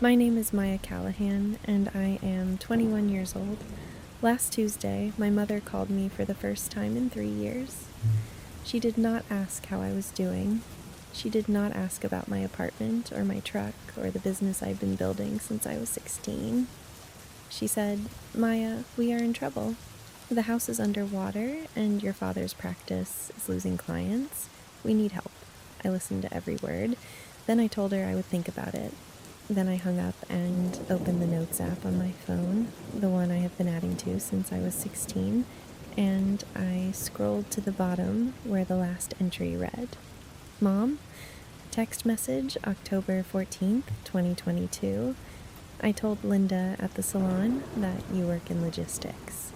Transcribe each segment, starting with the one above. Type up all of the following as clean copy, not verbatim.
My name is Maya Callahan, and I am 21 years old. Last Tuesday, my mother called me for the first time in 3 years. She did not ask how I was doing. She did not ask about my apartment or my truck or the business I've been building since I was 16. She said, "Maya, we are in trouble. The house is underwater, and your father's practice is losing clients. We need help." I listened to every word. Then I told her I would think about it. Then I hung up and opened the Notes app on my phone, the one I have been adding to since I was 16, and I scrolled to the bottom where the last entry read, "Mom, text message October 14th, 2022. I told Linda at the salon that you work in logistics."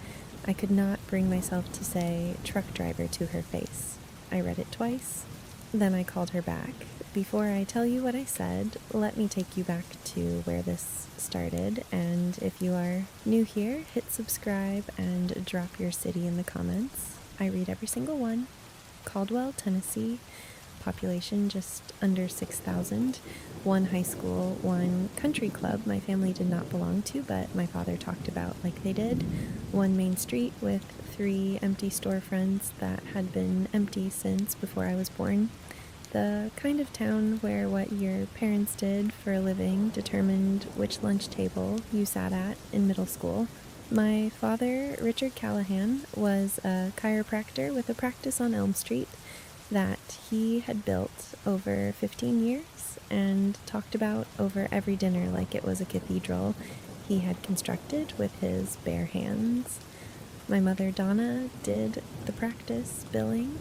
I could not bring myself to say truck driver to her face. I read it twice. Then I called her back. Before I tell you what I said, let me take you back to where this started. And if you are new here, hit subscribe and drop your city in the comments. I read every single one. Caldwell, Tennessee. Population just under 6,000. One high school, one country club my family did not belong to, but my father talked about like they did. One main street with 3 empty storefronts that had been empty since before I was born. The kind of town where what your parents did for a living determined which lunch table you sat at in middle school. My father, Richard Callahan, was a chiropractor with a practice on Elm Street that he had built over 15 years and talked about over every dinner like it was a cathedral he had constructed with his bare hands. My mother, Donna, did the practice billing,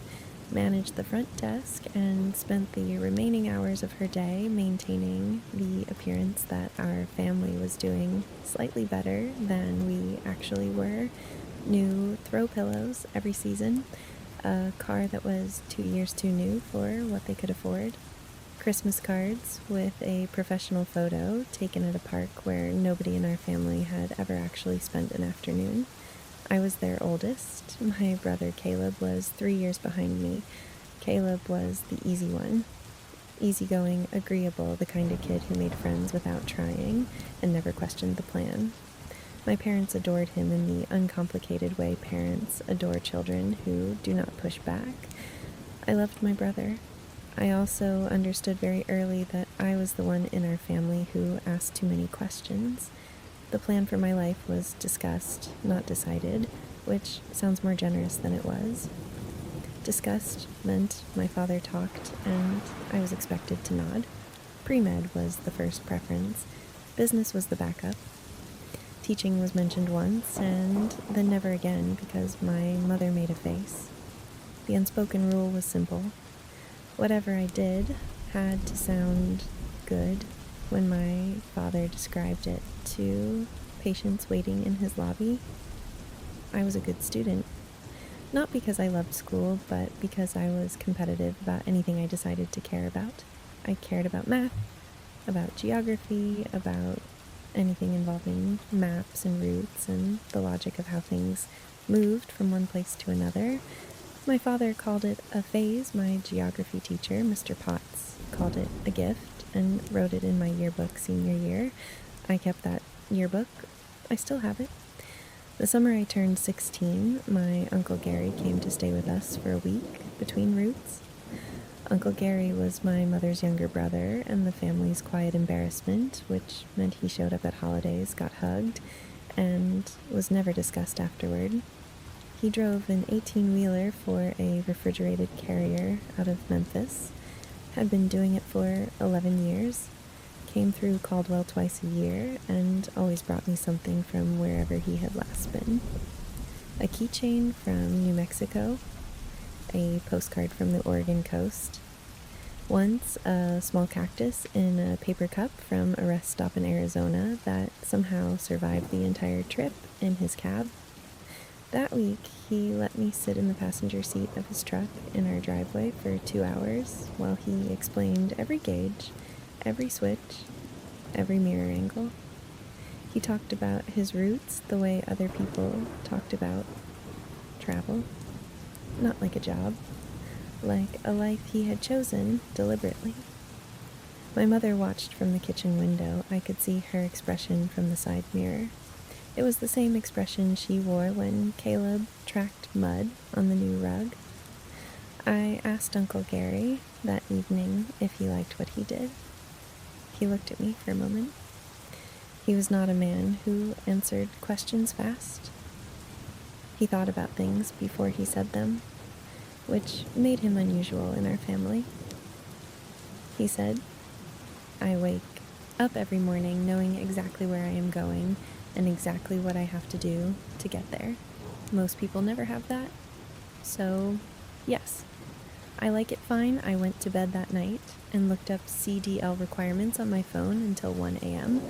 managed the front desk, and spent the remaining hours of her day maintaining the appearance that our family was doing slightly better than we actually were. New throw pillows every season, a car that was 2 years too new for what they could afford, Christmas cards with a professional photo taken at a park where nobody in our family had ever actually spent an afternoon. I was their oldest. My brother Caleb was 3 years behind me. Caleb was the easy one. Easygoing, agreeable, the kind of kid who made friends without trying and never questioned the plan. My parents adored him in the uncomplicated way parents adore children who do not push back. I loved my brother. I also understood very early that I was the one in our family who asked too many questions. The plan for my life was discussed, not decided, which sounds more generous than it was. Discussed meant my father talked, and I was expected to nod. Pre-med was the first preference. Business was the backup. Teaching was mentioned once, and then never again because my mother made a face. The unspoken rule was simple. Whatever I did had to sound good when my father described it to patients waiting in his lobby. I was a good student. Not because I loved school, but because I was competitive about anything I decided to care about. I cared about math, about geography, about anything involving maps and routes and the logic of how things moved from one place to another. My father called it a phase. My geography teacher, Mr. Potts, called it a gift and wrote it in my yearbook senior year. I kept that yearbook. I still have it. The summer I turned 16, my Uncle Gary came to stay with us for a week between routes. Uncle Gary was my mother's younger brother and the family's quiet embarrassment, which meant he showed up at holidays, got hugged, and was never discussed afterward. He drove an 18-wheeler for a refrigerated carrier out of Memphis, had been doing it for 11 years, came through Caldwell twice a year, and always brought me something from wherever he had last been. A keychain from New Mexico, a postcard from the Oregon coast, once a small cactus in a paper cup from a rest stop in Arizona that somehow survived the entire trip in his cab. That week, he let me sit in the passenger seat of his truck in our driveway for 2 hours while he explained every gauge, every switch, every mirror angle. He talked about his roots the way other people talked about travel. Not like a job, like a life he had chosen deliberately. My mother watched from the kitchen window. I could see her expression from the side mirror. It was the same expression she wore when Caleb tracked mud on the new rug. I asked Uncle Gary that evening if he liked what he did. He looked at me for a moment. He was not a man who answered questions fast. He thought about things before he said them, which made him unusual in our family. He said, "I wake up every morning knowing exactly where I am going and exactly what I have to do to get there. Most people never have that. So, yes, I like it fine." I went to bed that night and looked up CDL requirements on my phone until 1 a.m.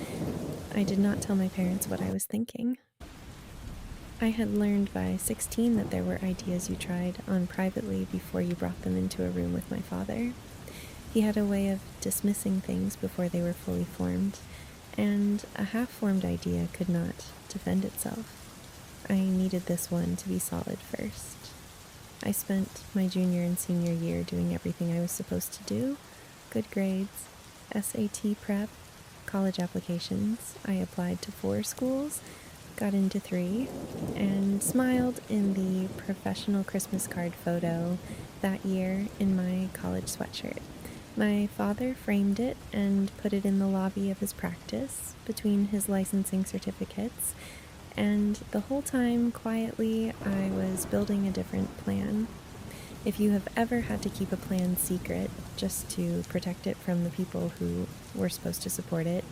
I did not tell my parents what I was thinking. I had learned by 16 that there were ideas you tried on privately before you brought them into a room with my father. He had a way of dismissing things before they were fully formed, and a half-formed idea could not defend itself. I needed this one to be solid first. I spent my junior and senior year doing everything I was supposed to do. Good grades, SAT prep, college applications. I applied to 4 schools, got into 3, and smiled in the professional Christmas card photo that year in my college sweatshirt. My father framed it and put it in the lobby of his practice between his licensing certificates, and the whole time, quietly, I was building a different plan. If you have ever had to keep a plan secret just to protect it from the people who were supposed to support it,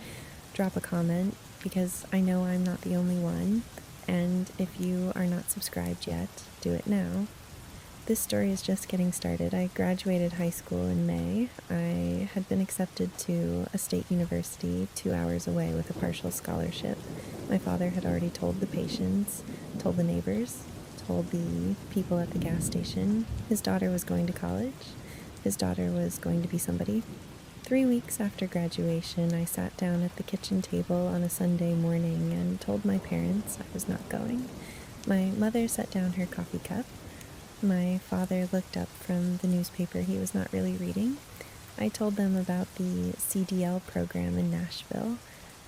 drop a comment, because I know I'm not the only one, and if you are not subscribed yet, do it now. This story is just getting started. I graduated high school in May. I had been accepted to a state university 2 hours away with a partial scholarship. My father had already told the patients, told the neighbors, told the people at the gas station. His daughter was going to college. His daughter was going to be somebody. 3 weeks after graduation, I sat down at the kitchen table on a Sunday morning and told my parents I was not going. My mother set down her coffee cup. My father looked up from the newspaper he was not really reading. I told them about the CDL program in Nashville.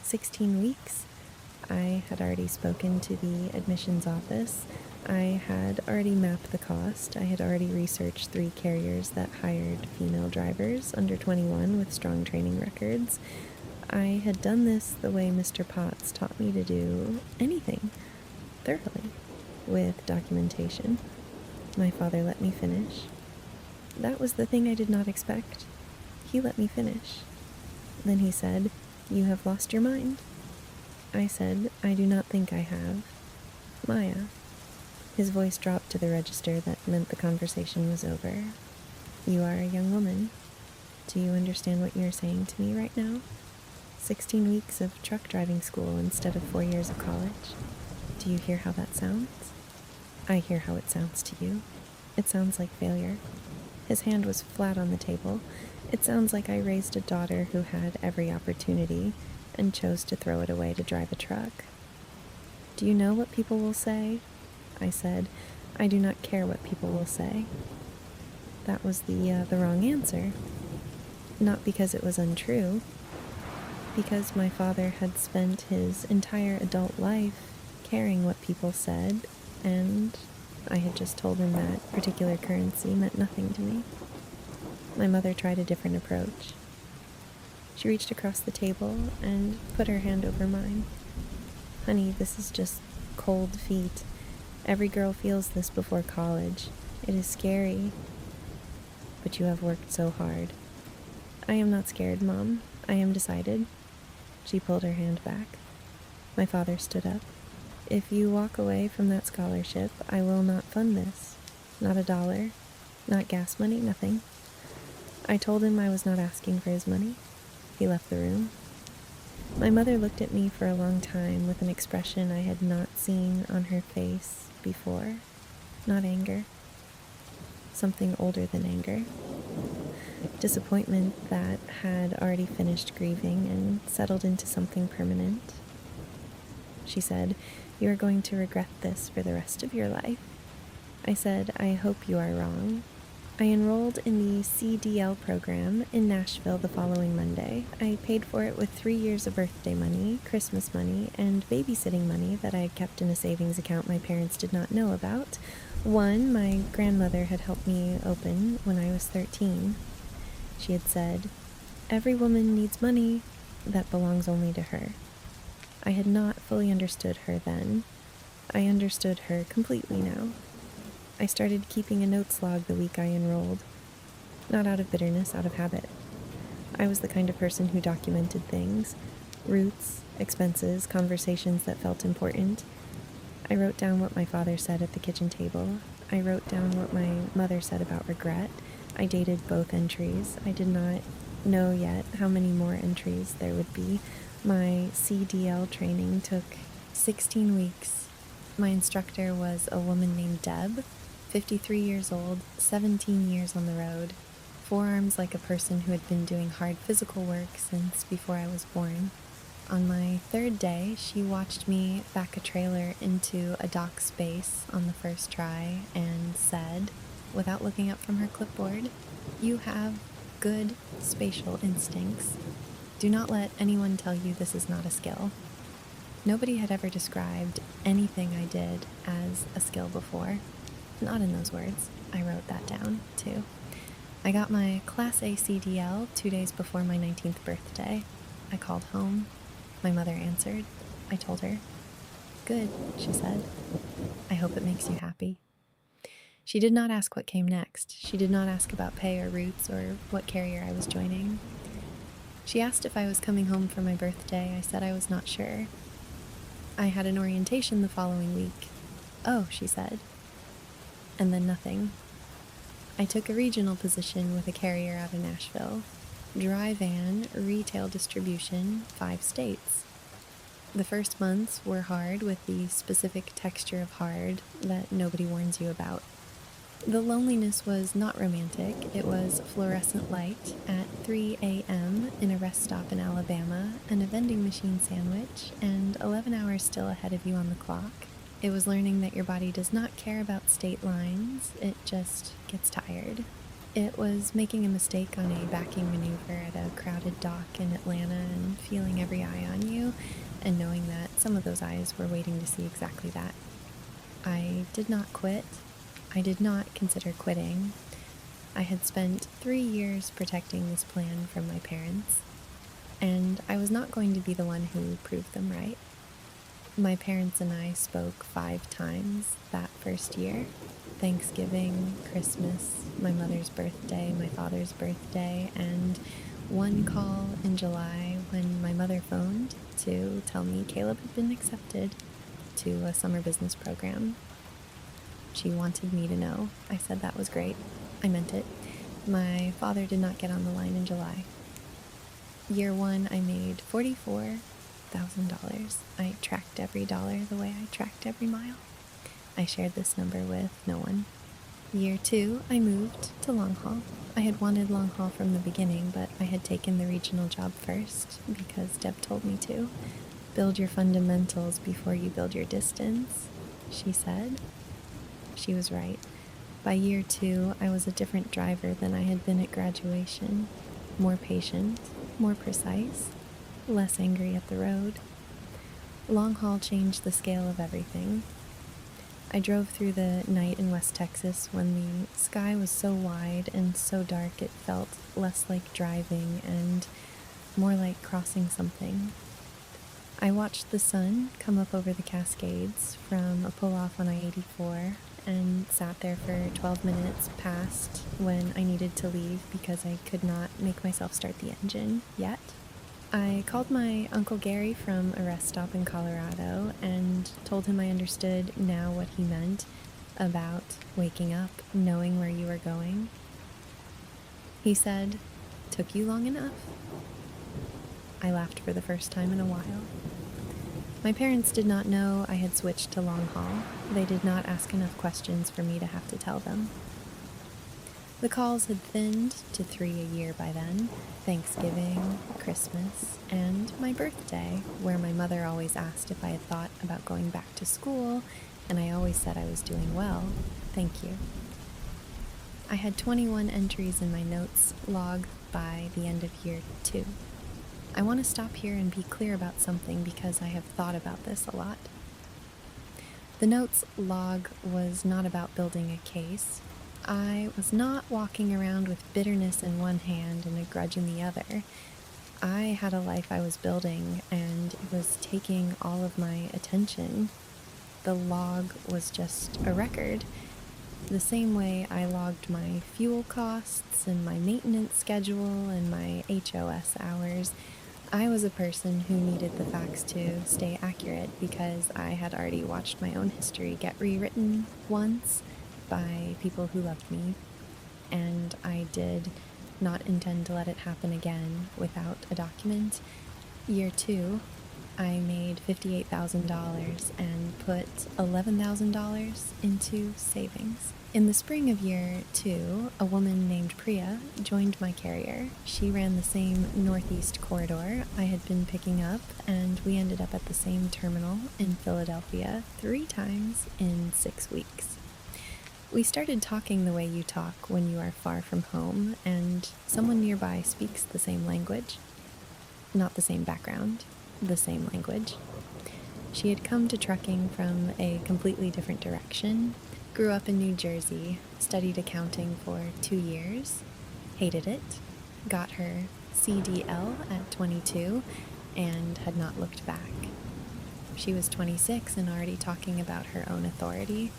16 weeks. I had already spoken to the admissions office. I had already mapped the cost. I had already researched 3 carriers that hired female drivers under 21 with strong training records. I had done this the way Mr. Potts taught me to do anything, thoroughly, with documentation. My father let me finish. That was the thing I did not expect. He let me finish. Then he said, "You have lost your mind." I said, "I do not think I have. Maya." His voice dropped to the register that meant the conversation was over. "You are a young woman. Do you understand what you are saying to me right now? 16 weeks of truck driving school instead of 4 years of college. Do you hear how that sounds?" "I hear how it sounds to you. It sounds like failure." His hand was flat on the table. "It sounds like I raised a daughter who had every opportunity and chose to throw it away to drive a truck." "Do you know what people will say?" I said. "I do not care what people will say." That was the wrong answer. Not because it was untrue. Because my father had spent his entire adult life caring what people said, and I had just told him that particular currency meant nothing to me. My mother tried a different approach. She reached across the table and put her hand over mine. "Honey, this is just cold feet. Every girl feels this before college. It is scary. But you have worked so hard." "I am not scared, Mom. I am decided." She pulled her hand back. My father stood up. "If you walk away from that scholarship, I will not fund this. Not a dollar. Not gas money, nothing." I told him I was not asking for his money. He left the room. My mother looked at me for a long time with an expression I had not seen on her face before. Not anger. Something older than anger. Disappointment that had already finished grieving and settled into something permanent. She said, "You are going to regret this for the rest of your life." I said, "I hope you are wrong." I enrolled in the CDL program in Nashville the following Monday. I paid for it with 3 years of birthday money, Christmas money, and babysitting money that I had kept in a savings account my parents did not know about. One my grandmother had helped me open when I was 13. She had said, "Every woman needs money that belongs only to her." I had not fully understood her then. I understood her completely now. I started keeping a notes log the week I enrolled. Not out of bitterness, out of habit. I was the kind of person who documented things, routes, expenses, conversations that felt important. I wrote down what my father said at the kitchen table. I wrote down what my mother said about regret. I dated both entries. I did not know yet how many more entries there would be. My CDL training took 16 weeks. My instructor was a woman named Deb, 53 years old, 17 years on the road, forearms like a person who had been doing hard physical work since before I was born. On my third day, she watched me back a trailer into a dock space on the first try and said, without looking up from her clipboard, "You have good spatial instincts. Do not let anyone tell you this is not a skill." Nobody had ever described anything I did as a skill before. Not in those words. I wrote that down, too. I got my Class A CDL 2 days before my 19th birthday. I called home. My mother answered. I told her. "Good," she said. "I hope it makes you happy." She did not ask what came next. She did not ask about pay or routes or what carrier I was joining. She asked if I was coming home for my birthday. I said I was not sure. I had an orientation the following week. "Oh," she said. And then nothing. I took a regional position with a carrier out of Nashville. Dry van, retail distribution, 5 states. The first months were hard with the specific texture of hard that nobody warns you about. The loneliness was not romantic. It was fluorescent light at 3 a.m. in a rest stop in Alabama, and a vending machine sandwich, and 11 hours still ahead of you on the clock. It was learning that your body does not care about state lines, it just gets tired. It was making a mistake on a backing maneuver at a crowded dock in Atlanta and feeling every eye on you, and knowing that some of those eyes were waiting to see exactly that. I did not quit. I did not consider quitting. I had spent 3 years protecting this plan from my parents, and I was not going to be the one who proved them right. My parents and I spoke 5 times that first year. Thanksgiving, Christmas, my mother's birthday, my father's birthday, and one call in July when my mother phoned to tell me Caleb had been accepted to a summer business program. She wanted me to know. I said that was great. I meant it. My father did not get on the line in July. Year 1, I made $44,000. I tracked every dollar the way I tracked every mile. I shared this number with no one. Year 2, I moved to long haul. I had wanted long haul from the beginning, but I had taken the regional job first because Deb told me to. "Build your fundamentals before you build your distance," she said. She was right. By year 2, I was a different driver than I had been at graduation. More patient, more precise, less angry at the road. Long haul changed the scale of everything. I drove through the night in West Texas when the sky was so wide and so dark it felt less like driving and more like crossing something. I watched the sun come up over the Cascades from a pull-off on I-84 and sat there for 12 minutes past when I needed to leave because I could not make myself start the engine yet. I called my Uncle Gary from a rest stop in Colorado and told him I understood now what he meant about waking up, knowing where you were going. He said, "Took you long enough?" I laughed for the first time in a while. My parents did not know I had switched to long haul. They did not ask enough questions for me to have to tell them. The calls had thinned to 3 a year by then. Thanksgiving, Christmas, and my birthday, where my mother always asked if I had thought about going back to school, and I always said I was doing well. Thank you. I had 21 entries in my notes log by the end of year 2. I want to stop here and be clear about something because I have thought about this a lot. The notes log was not about building a case. I was not walking around with bitterness in one hand and a grudge in the other. I had a life I was building, and it was taking all of my attention. The log was just a record. The same way I logged my fuel costs and my maintenance schedule and my HOS hours, I was a person who needed the facts to stay accurate because I had already watched my own history get rewritten once by people who loved me, and I did not intend to let it happen again without a document. Year 2, I made $58,000 and put $11,000 into savings. In the spring of year 2, a woman named Priya joined my carrier. She ran the same northeast corridor I had been picking up, and we ended up at the same terminal in Philadelphia 3 times in 6 weeks. We started talking the way you talk when you are far from home, and someone nearby speaks the same language. Not the same background, the same language. She had come to trucking from a completely different direction, grew up in New Jersey, studied accounting for 2 years, hated it, got her CDL at 22, and had not looked back. She was 26 and already talking about her own authority.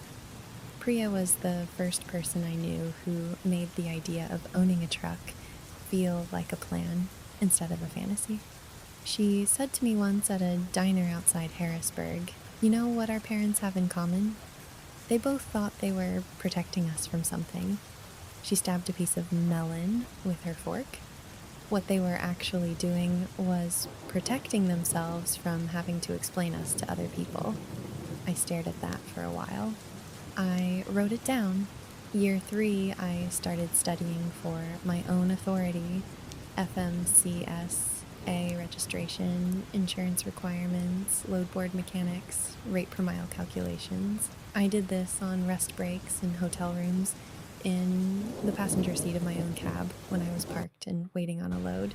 Priya was the first person I knew who made the idea of owning a truck feel like a plan instead of a fantasy. She said to me once at a diner outside Harrisburg, "You know what our parents have in common? They both thought they were protecting us from something." She stabbed a piece of melon with her fork. What they were actually doing was protecting themselves from having to explain us to other people. I stared at that for a while. I wrote it down. Year 3, I started studying for my own authority, FMCSA registration, insurance requirements, load board mechanics, rate per mile calculations. I did this on rest breaks in hotel rooms, in the passenger seat of my own cab when I was parked and waiting on a load.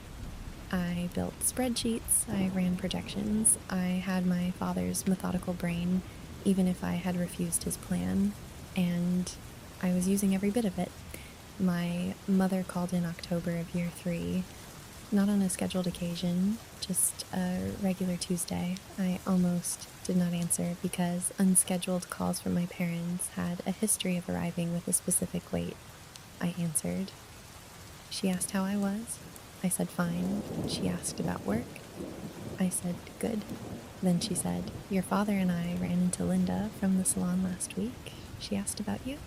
I built spreadsheets, I ran projections, I had my father's methodical brain, even if I had refused his plan, and I was using every bit of it. My mother called in October of year 3, not on a scheduled occasion, just a regular Tuesday. I almost did not answer because unscheduled calls from my parents had a history of arriving with a specific weight. I answered. She asked how I was. I said fine. She asked about work. I said good. Then she said, "Your father and I ran into Linda from the salon last week. She asked about you."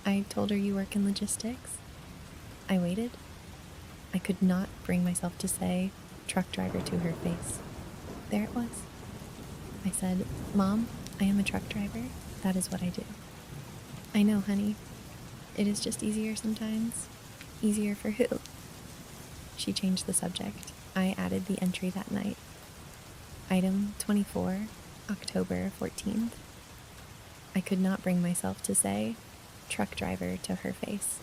I told her you work in logistics. I waited. I could not bring myself to say truck driver to her face. There it was. I said, "Mom, I am a truck driver. That is what I do." "I know, honey. It is just easier sometimes." "Easier for who?" She changed the subject. I added the entry that night. Item 24, October 14th. I could not bring myself to say truck driver to her face.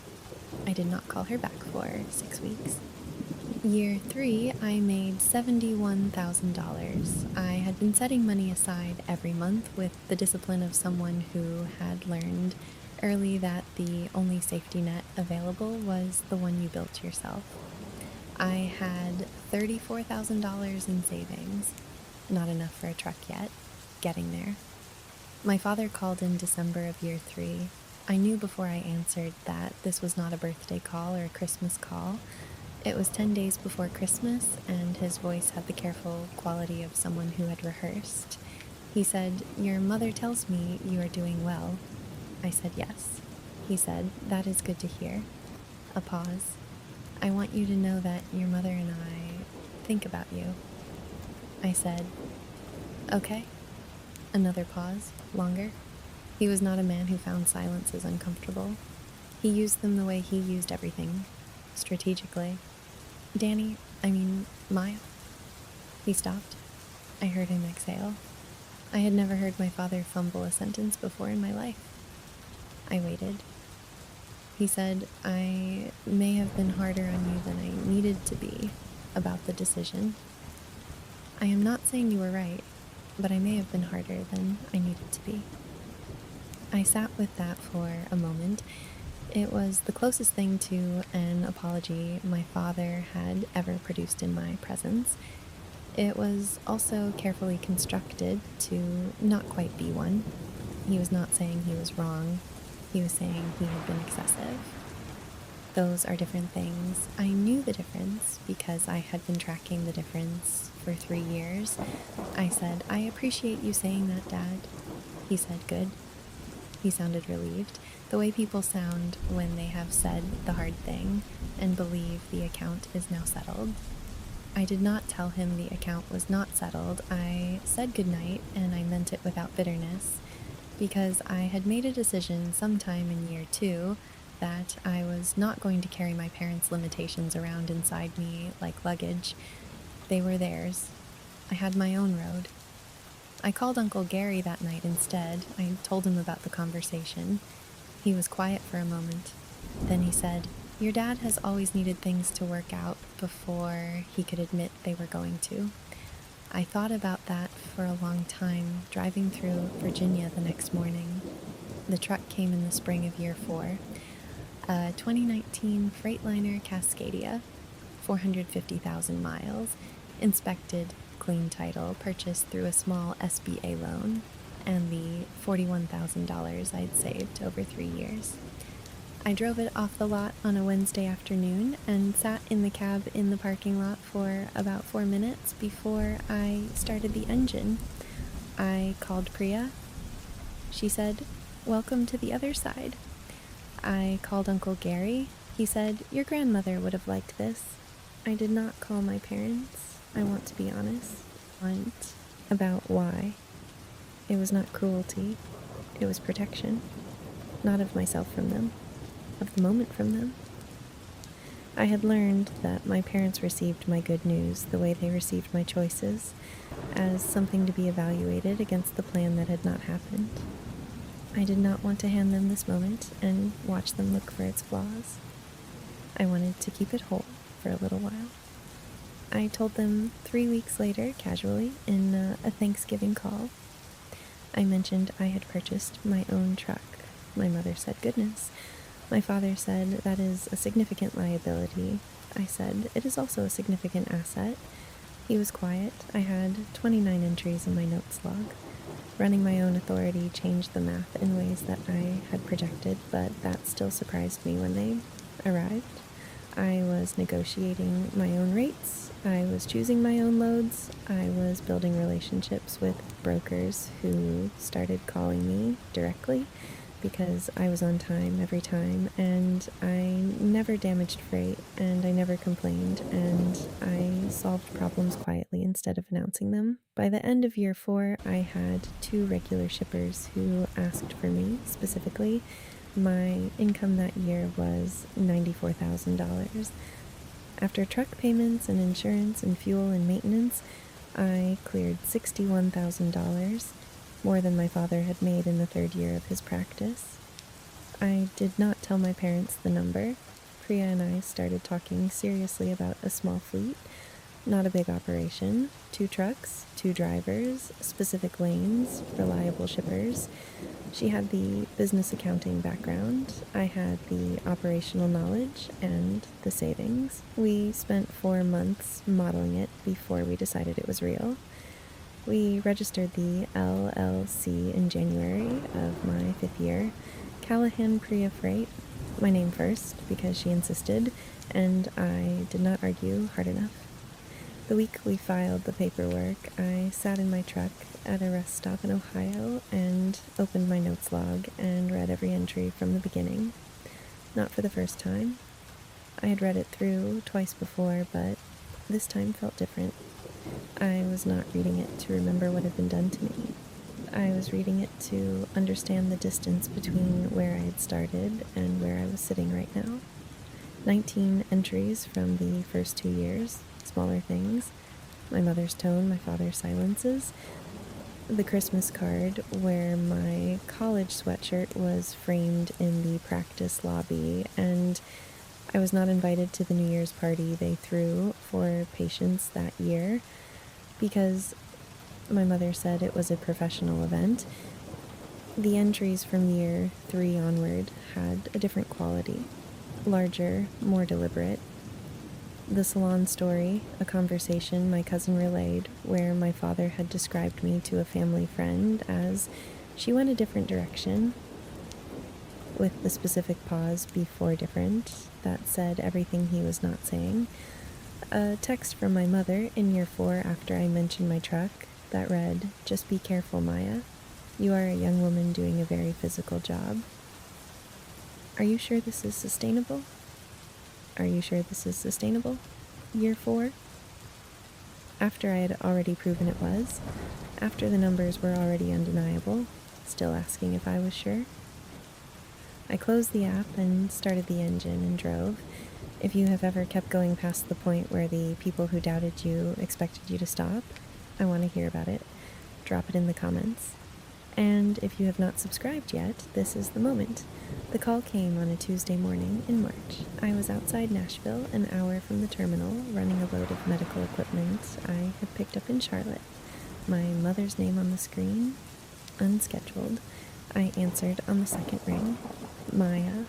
I did not call her back for 6 weeks. Year 3, I made $71,000. I had been setting money aside every month with the discipline of someone who had learned early that the only safety net available was the one you built yourself. I had $34,000 in savings. Not enough for a truck yet. Getting there. My father called in December of year 3. I knew before I answered that this was not a birthday call or a Christmas call. It was 10 days before Christmas, and his voice had the careful quality of someone who had rehearsed. He said, "Your mother tells me you are doing well." I said yes. He said, "That is good to hear." A pause. "I want you to know that your mother and I think about you." I said, "Okay." Another pause, longer. He was not a man who found silences uncomfortable. He used them the way he used everything, strategically. Maya. He stopped. I heard him exhale. I had never heard my father fumble a sentence before in my life. I waited. He said, I may have been harder on you than I needed to be about the decision. I am not saying you were right, but I may have been harder than I needed to be. I sat with that for a moment. It was the closest thing to an apology my father had ever produced in my presence. It was also carefully constructed to not quite be one. He was not saying he was wrong. He was saying he had been excessive. Those are different things. I knew the difference because I had been tracking the difference for 3 years. I said, I appreciate you saying that, Dad. He said, good. He sounded relieved, the way people sound when they have said the hard thing and believe the account is now settled. I did not tell him the account was not settled. I said goodnight, and I meant it without bitterness, because I had made a decision sometime in year 2 that I was not going to carry my parents' limitations around inside me like luggage. They were theirs. I had my own road. I called Uncle Gary that night instead. I told him about the conversation. He was quiet for a moment. Then he said, your dad has always needed things to work out before he could admit they were going to. I thought about that for a long time, driving through Virginia the next morning. The truck came in the spring of year 4. A 2019 Freightliner Cascadia, 450,000 miles, inspected, clean title, purchased through a small SBA loan, and the $41,000 I'd saved over 3 years. I drove it off the lot on a Wednesday afternoon and sat in the cab in the parking lot for about 4 minutes before I started the engine. I called Priya. She said, welcome to the other side. I called Uncle Gary. He said, your grandmother would have liked this. I did not call my parents. I want to be honest. About why. It was not cruelty. It was protection. Not of myself from them. Of the moment from them. I had learned that my parents received my good news the way they received my choices, as something to be evaluated against the plan that had not happened. I did not want to hand them this moment and watch them look for its flaws. I wanted to keep it whole for a little while. I told them 3 weeks later, casually, in a Thanksgiving call. I mentioned I had purchased my own truck. My mother said, goodness. My father said, that is a significant liability. I said, it is also a significant asset. He was quiet. I had 29 entries in my notes log. Running my own authority changed the math in ways that I had projected, but that still surprised me when they arrived. I was negotiating my own rates. I was choosing my own loads. I was building relationships with brokers who started calling me directly because I was on time every time, and I never damaged freight, and I never complained, and I solved problems quietly instead of announcing them. By the end of year 4, I had 2 regular shippers who asked for me specifically. My income that year was $94,000. After truck payments and insurance and fuel and maintenance, I cleared $61,000, more than my father had made in the 3rd year of his practice. I did not tell my parents the number. Priya and I started talking seriously about a small fleet, not a big operation, 2 trucks, 2 drivers, specific lanes, reliable shippers. She had the business accounting background. I had the operational knowledge and the savings. We spent 4 months modeling it before we decided it was real. We registered the LLC in January of my 5th year. Callahan Priya Freight, my name first, because she insisted, and I did not argue hard enough. The week we filed the paperwork, I sat in my truck at a rest stop in Ohio and opened my notes log and read every entry from the beginning. Not for the first time. I had read it through twice before, but this time felt different. I was not reading it to remember what had been done to me. I was reading it to understand the distance between where I had started and where I was sitting right now. 19 entries from the first 2 years, smaller things. My mother's tone, my father's silences. the Christmas card where my college sweatshirt was framed in the practice lobby, and I was not invited to the New Year's party they threw for patients that year because my mother said it was a professional event. The entries from year 3 onward had a different quality, larger, more deliberate. The salon story, a conversation my cousin relayed where my father had described me to a family friend as she went a different direction, with the specific pause before different that said everything he was not saying. A text from my mother in year 4 after I mentioned my truck that read, "Just be careful, Maya. You are a young woman doing a very physical job. Are you sure this is sustainable? Are you sure this is sustainable?" Year 4. After I had already proven it was, after the numbers were already undeniable, still asking if I was sure. I closed the app and started the engine and drove. If you have ever kept going past the point where the people who doubted you expected you to stop, I want to hear about it. Drop it in the comments. And if you have not subscribed yet, this is the moment. The call came on a Tuesday morning in March. I was outside Nashville, an hour from the terminal, running a load of medical equipment I had picked up in Charlotte. My mother's name on the screen, unscheduled. I answered on the second ring. Maya.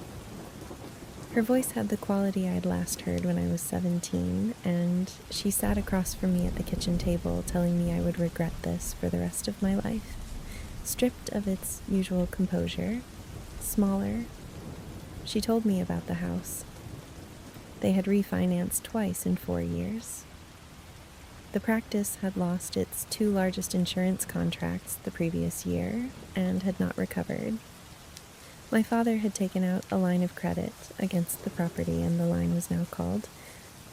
Her voice had the quality I had last heard when I was 17, and she sat across from me at the kitchen table telling me I would regret this for the rest of my life. Stripped of its usual composure, smaller, she told me about the house. They had refinanced twice in 4 years. The practice had lost its 2 largest insurance contracts the previous year and had not recovered. My father had taken out a line of credit against the property, and the line was now called.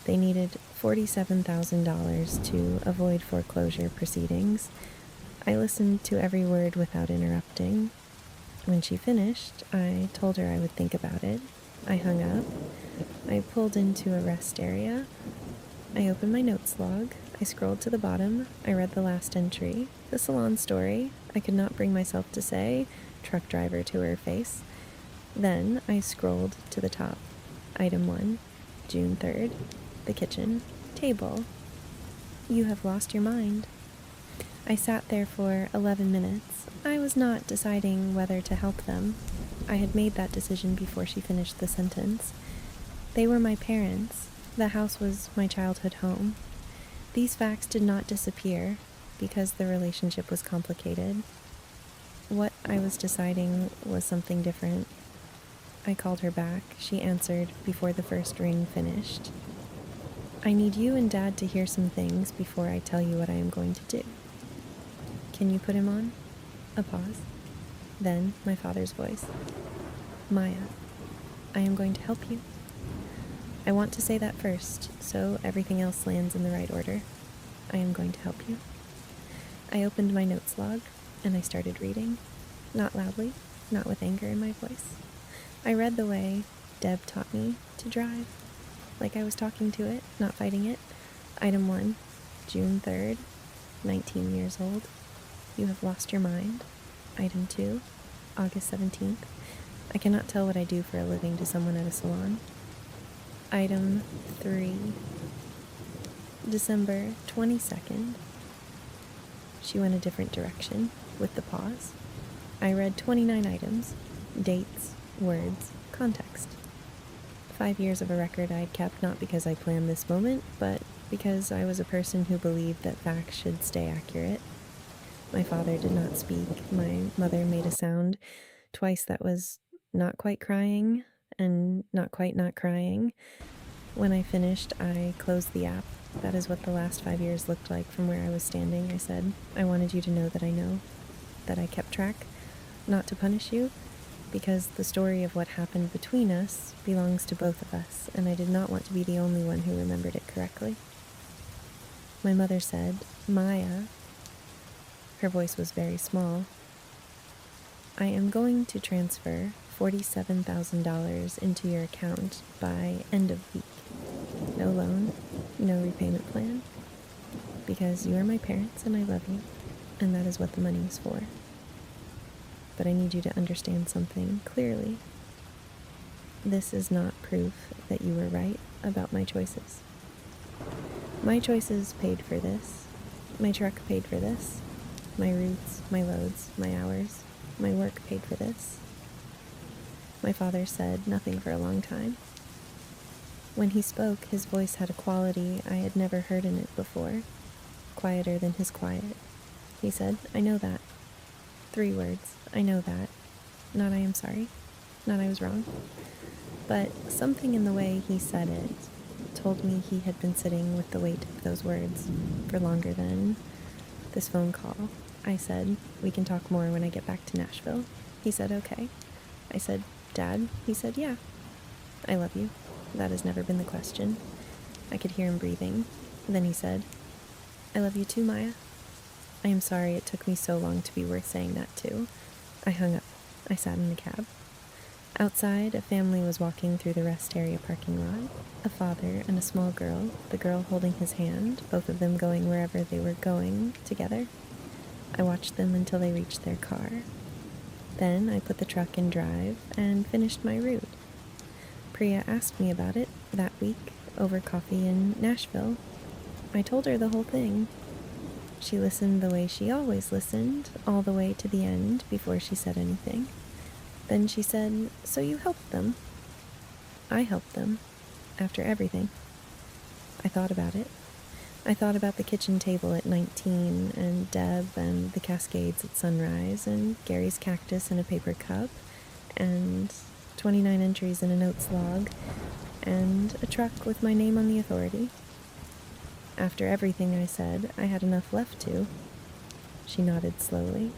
They needed $47,000 to avoid foreclosure proceedings. I listened to every word without interrupting. When she finished, I told her I would think about it. I hung up. I pulled into a rest area. I opened my notes log. I scrolled to the bottom. I read the last entry. The salon story. I could not bring myself to say, "Truck driver" to her face. Then I scrolled to the top. Item 1, June 3rd. The kitchen. Table. You have lost your mind. I sat there for 11 minutes. I was not deciding whether to help them. I had made that decision before she finished the sentence. They were my parents. The house was my childhood home. These facts did not disappear because the relationship was complicated. What I was deciding was something different. I called her back. She answered before the first ring finished. "I need you and Dad to hear some things before I tell you what I am going to do. Can you put him on?" A pause. Then my father's voice. "Maya, I am going to help you. I want to say that first, so everything else lands in the right order. I am going to help you." I opened my notes log, and I started reading. Not loudly, not with anger in my voice. I read the way Deb taught me to drive, like I was talking to it, not fighting it. Item 1, June 3rd, 19 years old. You have lost your mind. Item 2, August 17th. I cannot tell what I do for a living to someone at a salon. Item 3, December 22nd. She went a different direction with the pause. I read 29 items, dates, words, context. 5 years of a record I had kept not because I planned this moment, but because I was a person who believed that facts should stay accurate. My father did not speak. My mother made a sound twice that was not quite crying and not quite not crying. When I finished, I closed the app. That is what the last 5 years looked like from where I was standing. I said, "I wanted you to know that I know, that I kept track, not to punish you, because the story of what happened between us belongs to both of us, and I did not want to be the only one who remembered it correctly." My mother said, "Maya," her voice was very small, "I am going to transfer $47,000 into your account by end of week. No loan, no repayment plan, because you are my parents and I love you, and that is what the money is for. But I need you to understand something clearly. This is not proof that you were right about my choices. My choices paid for this. My truck paid for this. My routes, my loads, my hours, my work paid for this. My father said nothing for a long time. When he spoke, his voice had a quality I had never heard in it before, quieter than his quiet. He said, "I know that." 3 words, "I know that." Not "I am sorry," not "I was wrong." But something in the way he said it told me he had been sitting with the weight of those words for longer than this phone call. I said, "We can talk more when I get back to Nashville." He said, "Okay." I said, "Dad?" He said, "Yeah." "I love you. That has never been the question." I could hear him breathing. Then he said, "I love you too, Maya." I am sorry it took me so long to be worth saying that to. I hung up. I sat in the cab. Outside, a family was walking through the rest area parking lot. A father and a small girl, the girl holding his hand, both of them going wherever they were going together. I watched them until they reached their car. Then I put the truck in drive and finished my route. Priya asked me about it that week over coffee in Nashville. I told her the whole thing. She listened the way she always listened, all the way to the end before she said anything. Then she said, "So you helped them?" I helped them, after everything. I thought about it. I thought about the kitchen table at 19, and Deb, and the Cascades at sunrise, and Gary's cactus in a paper cup, and 29 entries in a notes log, and a truck with my name on the authority. After everything I said, I had enough left to. She nodded slowly.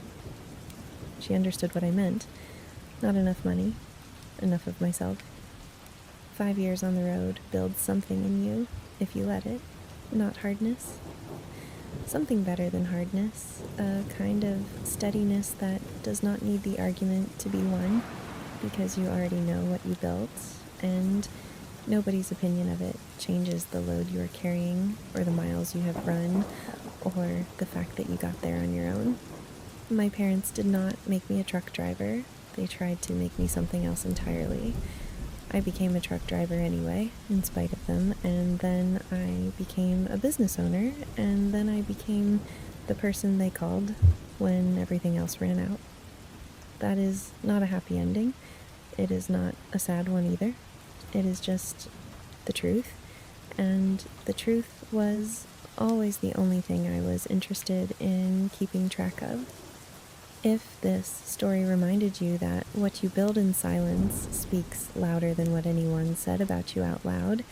She understood what I meant. Not enough money, enough of myself. 5 years on the road builds something in you, if you let it. Not hardness. Something better than hardness, a kind of steadiness that does not need the argument to be won, because you already know what you built, and nobody's opinion of it changes the load you are carrying, or the miles you have run, or the fact that you got there on your own. My parents did not make me a truck driver. They tried to make me something else entirely. I became a truck driver anyway, in spite of them, and then I became a business owner, and then I became the person they called when everything else ran out. That is not a happy ending. It is not a sad one either. It is just the truth, and the truth was always the only thing I was interested in keeping track of. If this story reminded you that what you build in silence speaks louder than what anyone said about you out loud,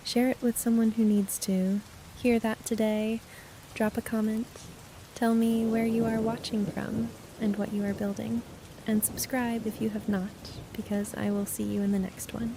share it with someone who needs to hear that today. Drop a comment. Tell me where you are watching from and what you are building. And subscribe if you have not, because I will see you in the next one.